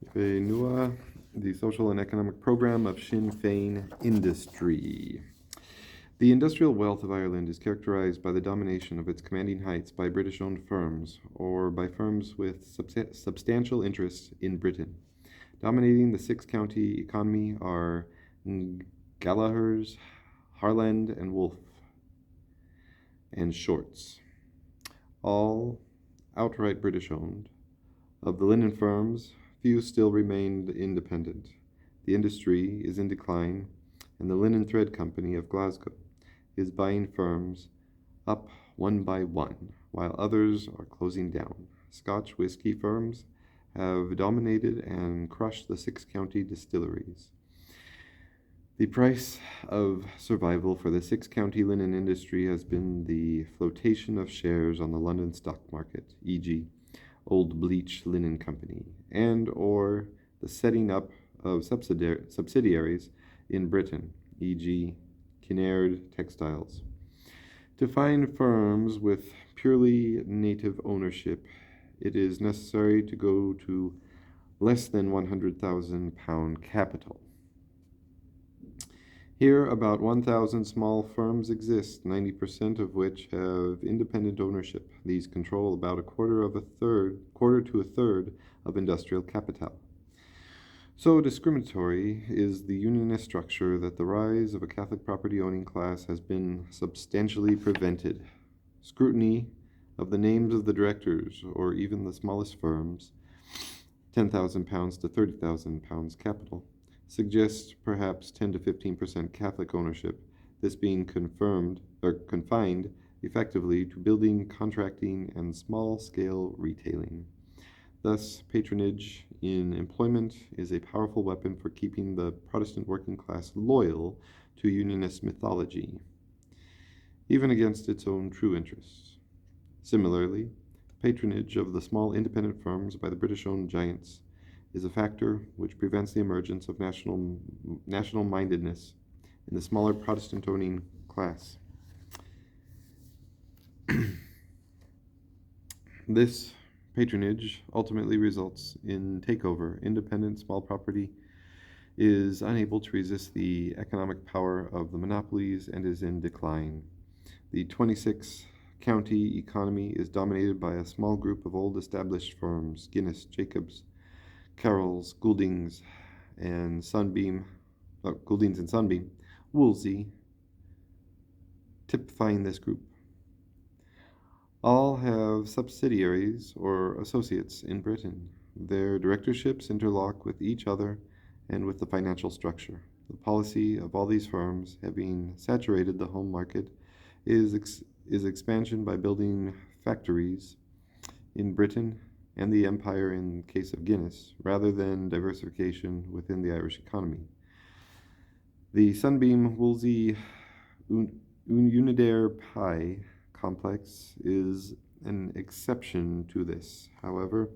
Eire Nua, the social and economic program of Sinn Féin industry. The industrial wealth of Ireland is characterized by the domination of its commanding heights by British-owned firms or by firms with substantial interests in Britain. Dominating the six-county economy are Gallagher's, Harland and Wolff, and Shorts, all outright British-owned. Of the linen firms, few still remained independent. The industry is in decline, and the Linen Thread Company of Glasgow is buying firms up one by one, while others are closing down. Scotch whisky firms have dominated and crushed the six-county distilleries. The price of survival for the six-county linen industry has been the flotation of shares on the London stock market, e.g., Old Bleach Linen Company, and or the setting up of subsidiaries in Britain, e.g., Kinnaird Textiles. To find firms with purely native ownership, it is necessary to go to less than £100,000 capital. Here, about 1,000 small firms exist, 90% of which have independent ownership. These control about a quarter to a third of industrial capital. So discriminatory is the unionist structure that the rise of a Catholic property-owning class has been substantially prevented. Scrutiny of the names of the directors, or even the smallest firms, £10,000 to £30,000 capital, suggests perhaps 10 to 15% Catholic ownership, this being confined effectively to building, contracting, and small-scale retailing. Thus, patronage in employment is a powerful weapon for keeping the Protestant working class loyal to unionist mythology, even against its own true interests. Similarly, patronage of the small independent firms by the British-owned giants is a factor which prevents the emergence of national-mindedness in the smaller Protestant-owning class. This patronage ultimately results in takeover. Independent small property is unable to resist the economic power of the monopolies and is in decline. The 26-county economy is dominated by a small group of old established firms, Guinness, Jacobs, Carroll's, Gouldings and Sunbeam, Woolsey, typifying this group. All have subsidiaries or associates in Britain. Their directorships interlock with each other and with the financial structure. The policy of all these firms, having saturated the home market, is expansion by building factories in Britain and the empire in case of Guinness, rather than diversification within the Irish economy. The Sunbeam Woolsey Unidair Pie complex is an exception to this. However,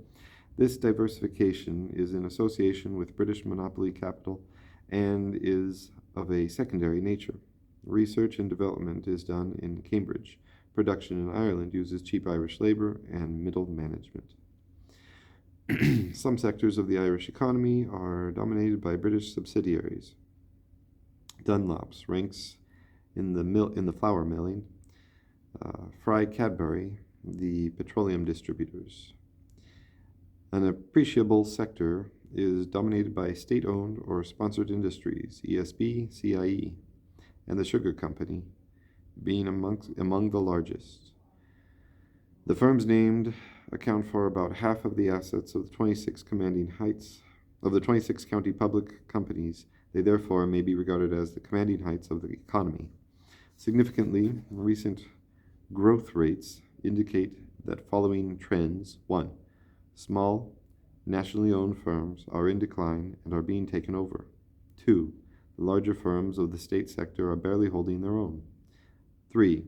this diversification is in association with British monopoly capital and is of a secondary nature. Research and development is done in Cambridge. Production in Ireland uses cheap Irish labor and middle management. Some sectors of the Irish economy are dominated by British subsidiaries. Dunlop's ranks in the flour milling, Fry Cadbury, the petroleum distributors. An appreciable sector is dominated by state-owned or sponsored industries, ESB, CIE, and the Sugar Company, being among the largest. The firms named account for about half of the assets of the 26 county public companies. They therefore may be regarded as the commanding heights of the economy. Significantly, recent growth rates indicate that following trends: 1. Small, nationally owned firms are in decline and are being taken over. 2. The larger firms of the state sector are barely holding their own. 3.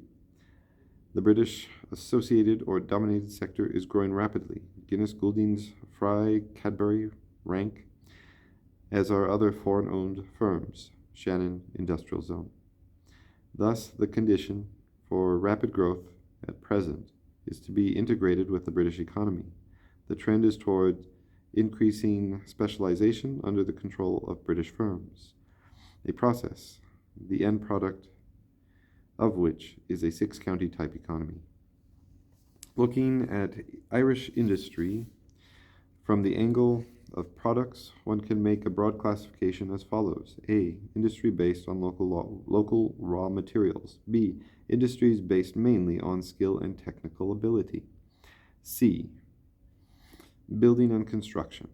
The British associated or dominated sector is growing rapidly. Guinness, Gouldings, Fry, Cadbury rank, as are other foreign-owned firms, Shannon Industrial Zone. Thus, the condition for rapid growth at present is to be integrated with the British economy. The trend is toward increasing specialization under the control of British firms. A process, the end product of which is a six-county type economy. Looking at Irish industry from the angle of products, one can make a broad classification as follows. A. Industry based on local raw materials. B. Industries based mainly on skill and technical ability. C. Building and construction.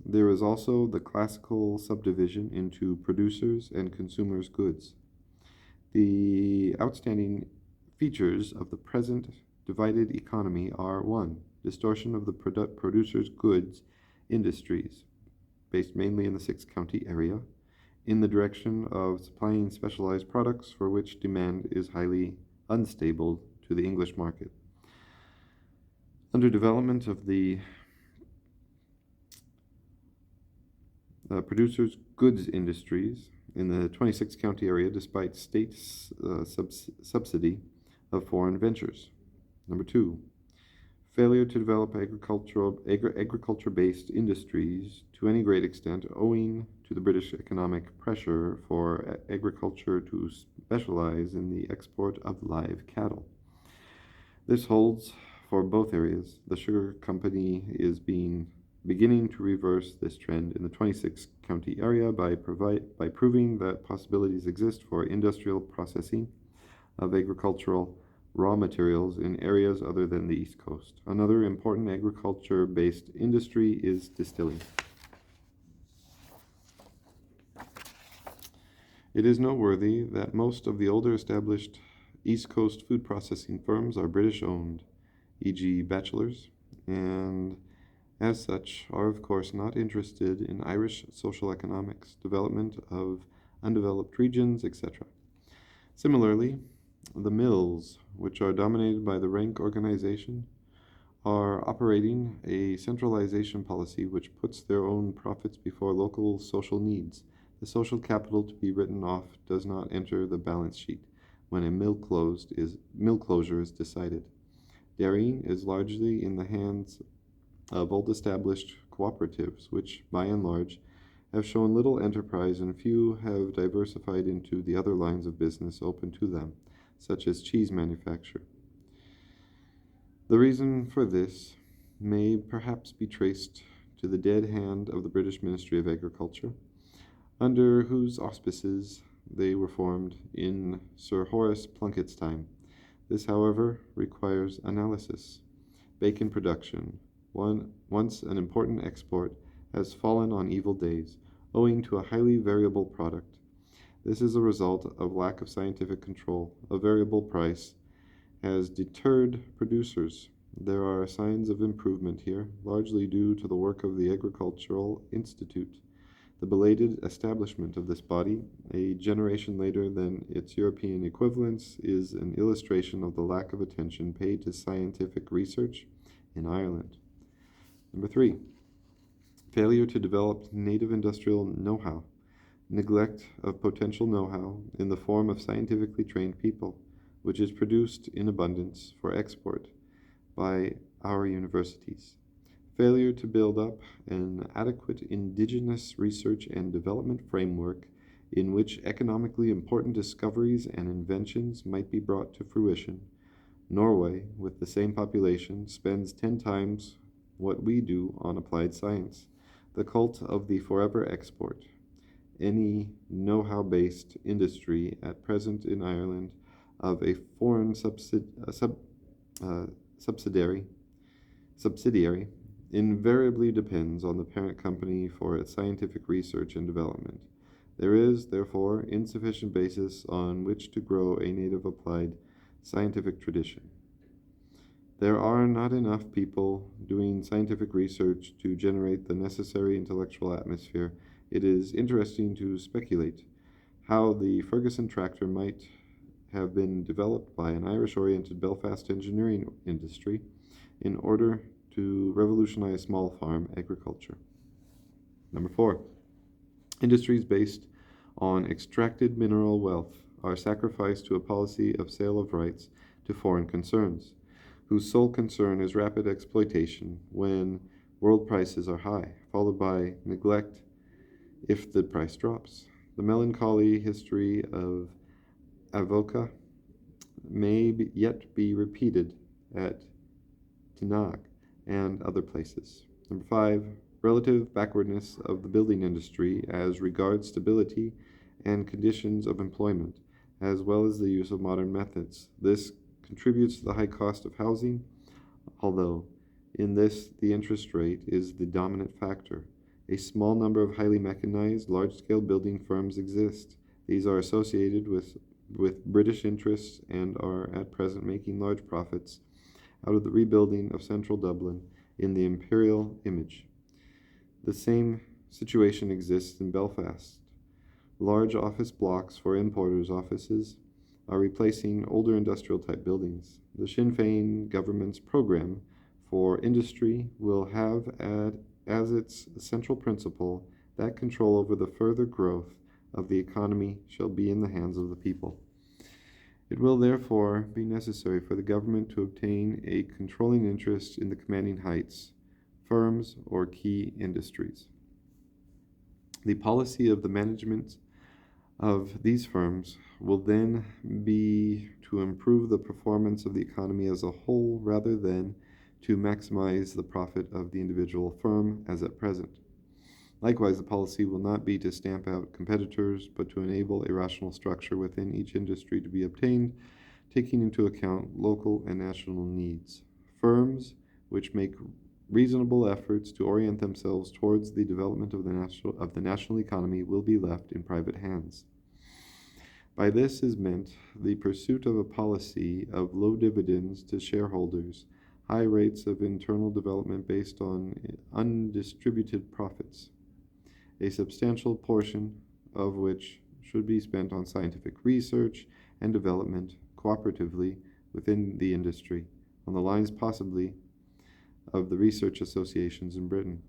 There is also the classical subdivision into producers and consumers' goods. The outstanding features of the present divided economy are 1. Distortion of the producers' goods industries, based mainly in the six-county area, in the direction of supplying specialized products for which demand is highly unstable to the English market. Under development of the producers' goods industries in the 26-county area despite state subsidy of foreign ventures. Number 2. Failure to develop agriculture-based industries to any great extent owing to the British economic pressure for agriculture to specialize in the export of live cattle. This holds for both areas. The sugar company is beginning to reverse this trend in the 26-county area by proving that possibilities exist for industrial processing of agricultural raw materials in areas other than the East Coast. Another important agriculture-based industry is distilling. It is noteworthy that most of the older established East Coast food processing firms are British-owned, e.g. Batchelors, and as such are of course not interested in Irish social economics, development of undeveloped regions, etc. Similarly, the mills, which are dominated by the rank organization, are operating a centralization policy which puts their own profits before local social needs. The social capital to be written off does not enter the balance sheet when a mill closure is decided. Dairying is largely in the hands of old established cooperatives, which, by and large, have shown little enterprise and few have diversified into the other lines of business open to them, such as cheese manufacture. The reason for this may perhaps be traced to the dead hand of the British Ministry of Agriculture, under whose auspices they were formed in Sir Horace Plunkett's time. This, however, requires analysis. Bacon production, once an important export, has fallen on evil days, owing to a highly variable product. This is a result of lack of scientific control. A variable price has deterred producers. There are signs of improvement here, largely due to the work of the Agricultural Institute. The belated establishment of this body, a generation later than its European equivalents, is an illustration of the lack of attention paid to scientific research in Ireland. Number 3. Failure to develop native industrial know-how. Neglect of potential know-how in the form of scientifically trained people, which is produced in abundance for export by our universities. Failure to build up an adequate indigenous research and development framework in which economically important discoveries and inventions might be brought to fruition. Norway, with the same population, spends 10 times what we do on applied science. The cult of the forever export. Any know-how-based industry at present in Ireland of a foreign subsidiary invariably depends on the parent company for its scientific research and development. There is, therefore, insufficient basis on which to grow a native applied scientific tradition. There are not enough people doing scientific research to generate the necessary intellectual atmosphere. It is interesting to speculate how the Ferguson tractor might have been developed by an Irish-oriented Belfast engineering industry in order to revolutionize small farm agriculture. Number 4. Industries based on extracted mineral wealth are sacrificed to a policy of sale of rights to foreign concerns, whose sole concern is rapid exploitation when World prices are high, followed by neglect if the price drops. The melancholy history of Avoca may yet be repeated at Tinag and other places. Number 5, relative backwardness of the building industry as regards stability and conditions of employment, as well as the use of modern methods. This contributes to the high cost of housing, although in this the interest rate is the dominant factor. A small number of highly mechanized, large-scale building firms exist. These are associated with British interests and are at present making large profits out of the rebuilding of central Dublin in the imperial image. The same situation exists in Belfast. Large office blocks for importers' offices are replacing older industrial-type buildings. The Sinn Féin government's program for industry will have as its central principle that control over the further growth of the economy shall be in the hands of the people. It will therefore be necessary for the government to obtain a controlling interest in the commanding heights, firms, or key industries. The policy of the management of these firms will then be to improve the performance of the economy as a whole rather than to maximize the profit of the individual firm as at present. Likewise, the policy will not be to stamp out competitors, but to enable a rational structure within each industry to be obtained, taking into account local and national needs. Firms which make reasonable efforts to orient themselves towards the development of the national economy will be left in private hands. By this is meant the pursuit of a policy of low dividends to shareholders, high rates of internal development based on undistributed profits, a substantial portion of which should be spent on scientific research and development cooperatively within the industry, on the lines possibly of the research associations in Britain.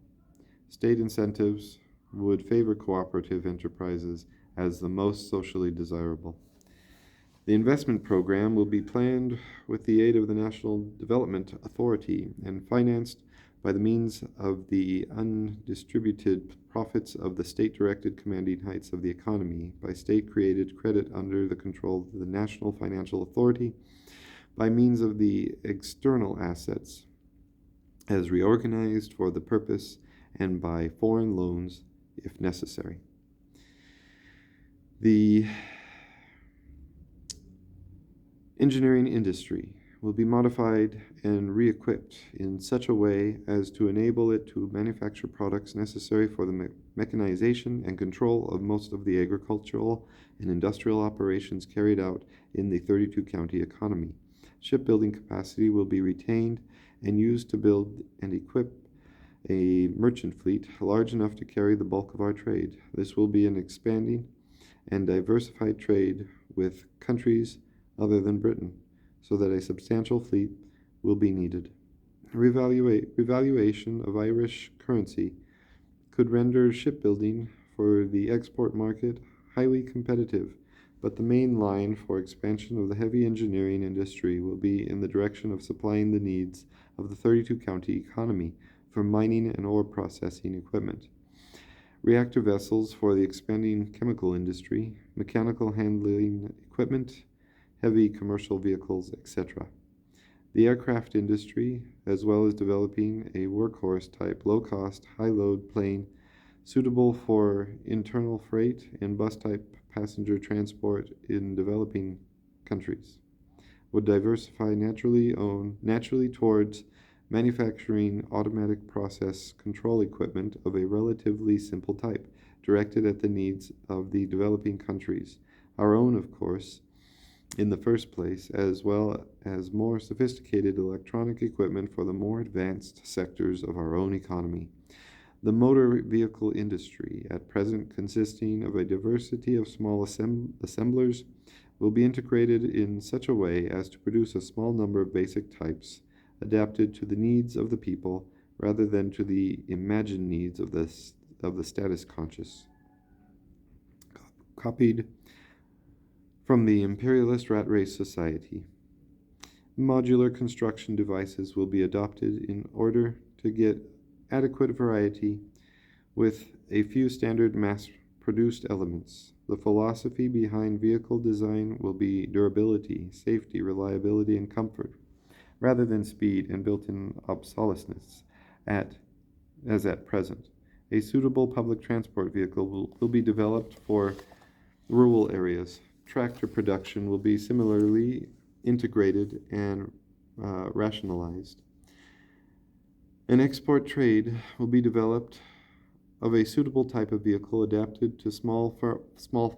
State incentives would favor cooperative enterprises as the most socially desirable. The investment program will be planned with the aid of the National Development Authority and financed by the means of the undistributed profits of the state-directed commanding heights of the economy, by state-created credit under the control of the National Financial Authority, by means of the external assets as reorganized for the purpose, and by foreign loans if necessary. The engineering industry will be modified and re-equipped in such a way as to enable it to manufacture products necessary for the mechanization and control of most of the agricultural and industrial operations carried out in the 32-county economy. Shipbuilding capacity will be retained and used to build and equip a merchant fleet large enough to carry the bulk of our trade. This will be an expanding and diversified trade with countries other than Britain, so that a substantial fleet will be needed. Revaluation of Irish currency could render shipbuilding for the export market highly competitive, but the main line for expansion of the heavy engineering industry will be in the direction of supplying the needs of the 32-county economy for mining and ore processing equipment, reactor vessels for the expanding chemical industry, mechanical handling equipment, heavy commercial vehicles, etc. The aircraft industry, as well as developing a workhorse-type, low-cost, high-load plane suitable for internal freight and bus-type passenger transport in developing countries, would diversify naturally towards manufacturing automatic process control equipment of a relatively simple type, directed at the needs of the developing countries, our own, of course, in the first place, as well as more sophisticated electronic equipment for the more advanced sectors of our own economy. The motor vehicle industry, at present consisting of a diversity of small assemblers, will be integrated in such a way as to produce a small number of basic types, adapted to the needs of the people rather than to the imagined needs of the status conscious. Copied from the Imperialist Rat Race Society. Modular construction devices will be adopted in order to get adequate variety with a few standard mass-produced elements. The philosophy behind vehicle design will be durability, safety, reliability, and comfort, rather than speed and built-in obsolescence as at present. A suitable public transport vehicle will be developed for rural areas. Tractor production will be similarly integrated and rationalized. An export trade will be developed of a suitable type of vehicle adapted to small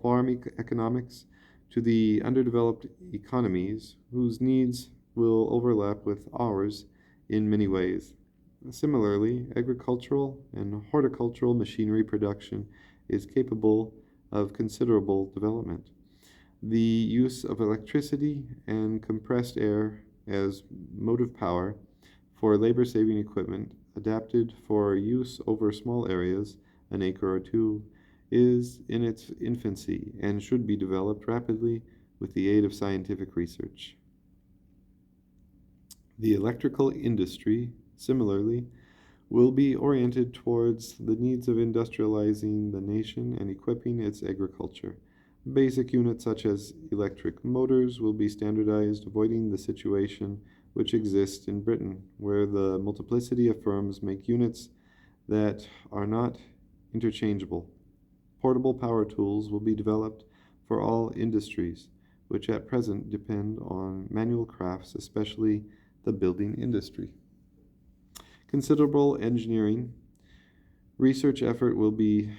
farm economics, to the underdeveloped economies whose needs will overlap with ours in many ways. Similarly, agricultural and horticultural machinery production is capable of considerable development. The use of electricity and compressed air as motive power for labor-saving equipment adapted for use over small areas, an acre or two, is in its infancy and should be developed rapidly with the aid of scientific research. The electrical industry, similarly, will be oriented towards the needs of industrializing the nation and equipping its agriculture. Basic units such as electric motors will be standardized, avoiding the situation which exists in Britain, where the multiplicity of firms make units that are not interchangeable. Portable power tools will be developed for all industries, which at present depend on manual crafts, especially the building industry. Considerable engineering research effort will be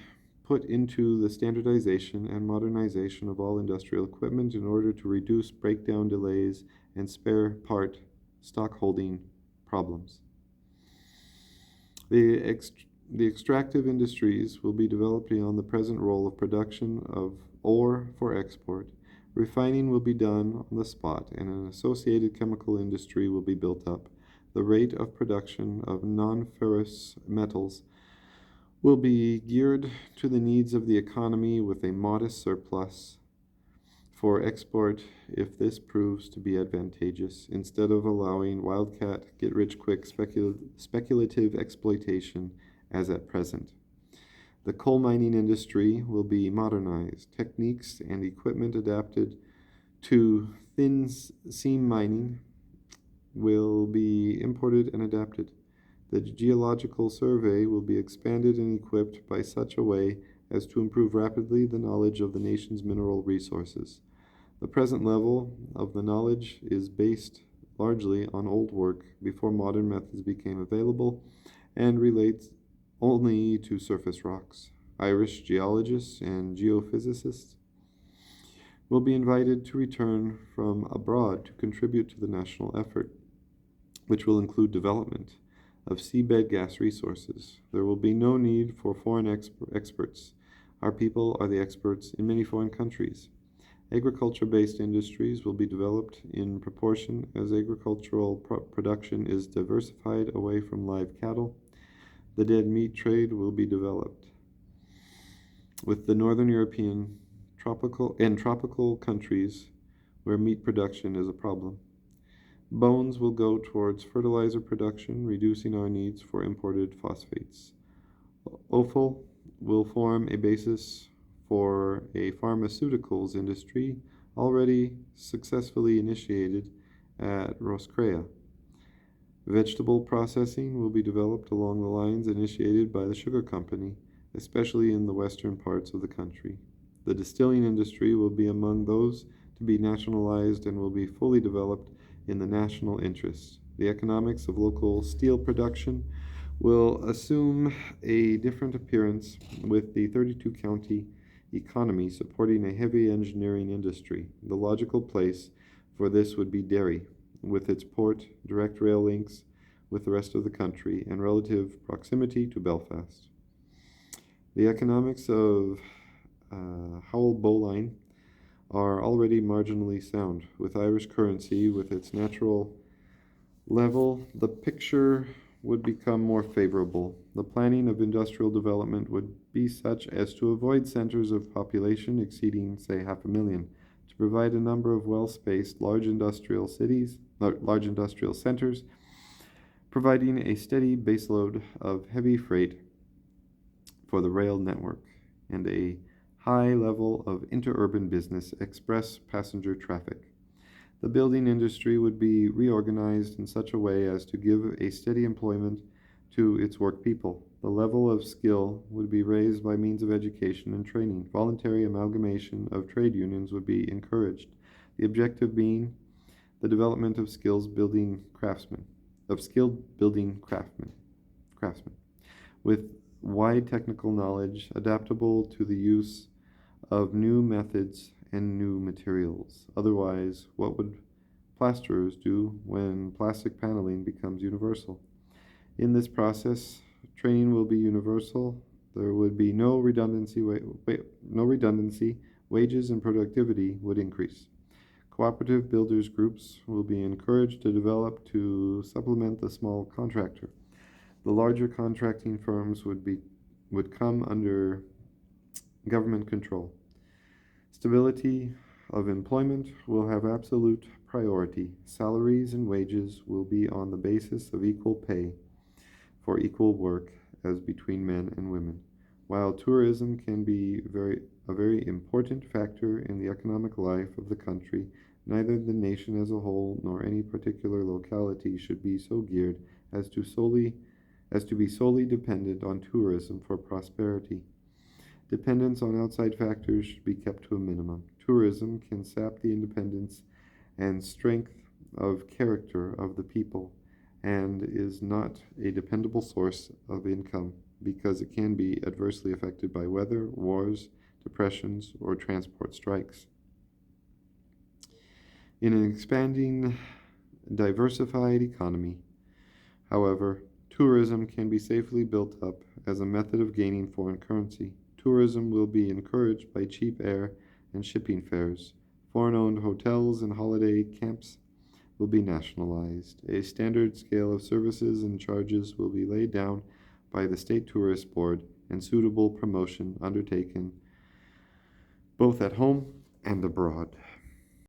put into the standardization and modernization of all industrial equipment in order to reduce breakdown delays and spare part stockholding problems. The extractive industries will be developed beyond the present role of production of ore for export. Refining will be done on the spot, and an associated chemical industry will be built up. The rate of production of non-ferrous metals will be geared to the needs of the economy with a modest surplus for export if this proves to be advantageous, instead of allowing wildcat, get-rich-quick speculative exploitation as at present. The coal mining industry will be modernized. Techniques and equipment adapted to thin seam mining will be imported and adapted. The geological survey will be expanded and equipped by such a way as to improve rapidly the knowledge of the nation's mineral resources. The present level of the knowledge is based largely on old work before modern methods became available and relates only to surface rocks. Irish geologists and geophysicists will be invited to return from abroad to contribute to the national effort, which will include development of seabed gas resources. There will be no need for foreign experts. Our people are the experts in many foreign countries. Agriculture-based industries will be developed in proportion as agricultural production is diversified away from live cattle. The dead meat trade will be developed. With the Northern European tropical countries where meat production is a problem. Bones will go towards fertilizer production, reducing our needs for imported phosphates. Offal will form a basis for a pharmaceuticals industry already successfully initiated at Roscrea. Vegetable processing will be developed along the lines initiated by the sugar company, especially in the western parts of the country. The distilling industry will be among those to be nationalized and will be fully developed in the national interest. The economics of local steel production will assume a different appearance, with the 32-county economy supporting a heavy engineering industry. The logical place for this would be Derry, with its port, direct rail links with the rest of the country, and relative proximity to Belfast. The economics of Howell Bowline are already marginally sound. With Irish currency, with its natural level, the picture would become more favorable. The planning of industrial development would be such as to avoid centers of population exceeding, say, 500,000, to provide a number of well-spaced large industrial centers providing a steady baseload of heavy freight for the rail network, and a high level of interurban business express passenger traffic. The building industry would be reorganized in such a way as to give a steady employment to its work people. The level of skill would be raised by means of education and training. Voluntary amalgamation of trade unions would be encouraged, the objective being the development of skilled building craftsmen, craftsmen with wide technical knowledge, adaptable to the use of new methods and new materials. Otherwise, what would plasterers do when plastic paneling becomes universal? In this process, training will be universal. There would be no redundancy. Wages and productivity would increase. Cooperative builders groups will be encouraged to develop to supplement the small contractor. The larger contracting firms would come under government control. Stability of employment will have absolute priority. Salaries and wages will be on the basis of equal pay for equal work as between men and women. While tourism can be a very important factor in the economic life of the country, neither the nation as a whole nor any particular locality should be so geared as to be solely dependent on tourism for prosperity. Dependence on outside factors should be kept to a minimum. Tourism can sap the independence and strength of character of the people and is not a dependable source of income because it can be adversely affected by weather, wars, depressions, or transport strikes. In an expanding, diversified economy, however, tourism can be safely built up as a method of gaining foreign currency. Tourism will be encouraged by cheap air and shipping fares. Foreign-owned hotels and holiday camps will be nationalized. A standard scale of services and charges will be laid down by the State Tourist Board and suitable promotion undertaken both at home and abroad.